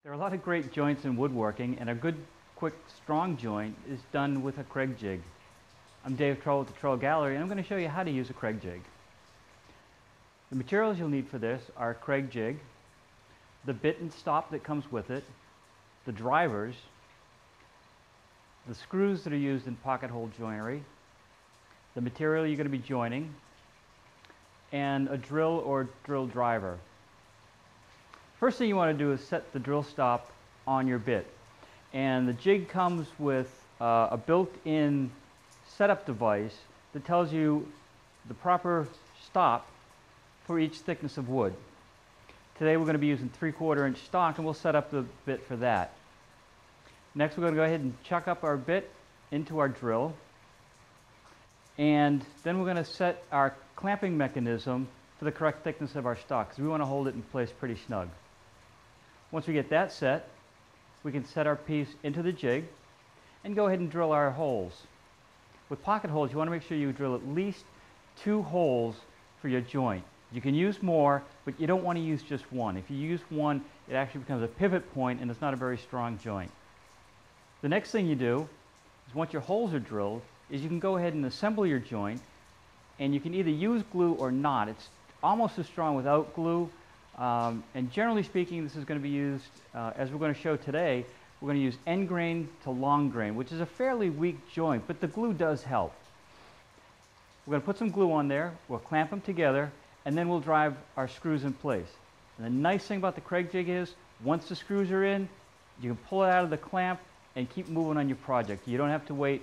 There are a lot of great joints in woodworking, and a good, quick, strong joint is done with a Kreg Jig. I'm Dave Trull with the Trull Gallery, and I'm going to show you how to use a Kreg Jig. The materials you'll need for this are Kreg Jig, the bit and stop that comes with it, the drivers, the screws that are used in pocket hole joinery, the material you're going to be joining, and a drill or drill driver. First thing you want to do is set the drill stop on your bit. And the jig comes with a built-in setup device that tells you the proper stop for each thickness of wood. Today we're going to be using 3/4 inch stock, and we'll set up the bit for that. Next we're going to go ahead and chuck up our bit into our drill. And then we're going to set our clamping mechanism for the correct thickness of our stock, because we want to hold it in place pretty snug. Once we get that set, we can set our piece into the jig and go ahead and drill our holes. With pocket holes, you want to make sure you drill at least 2 holes for your joint. You can use more, but you don't want to use just one. If you use one, it actually becomes a pivot point and it's not a very strong joint. The next thing you do is, once your holes are drilled, is you can go ahead and assemble your joint, and you can either use glue or not. It's almost as strong without glue. And generally speaking, this is going to be used, as we're going to show today, we're going to use end grain to long grain, which is a fairly weak joint, but the glue does help. We're going to put some glue on there, we'll clamp them together, and then we'll drive our screws in place. And the nice thing about the Kreg Jig is, once the screws are in, you can pull it out of the clamp and keep moving on your project. You don't have to wait,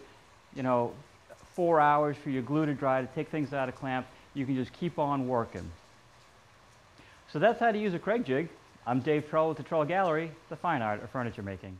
4 hours for your glue to dry to take things out of clamp. You can just keep on working. So that's how to use a Kreg Jig. I'm Dave Trull with the Trull Gallery, the fine art of furniture making.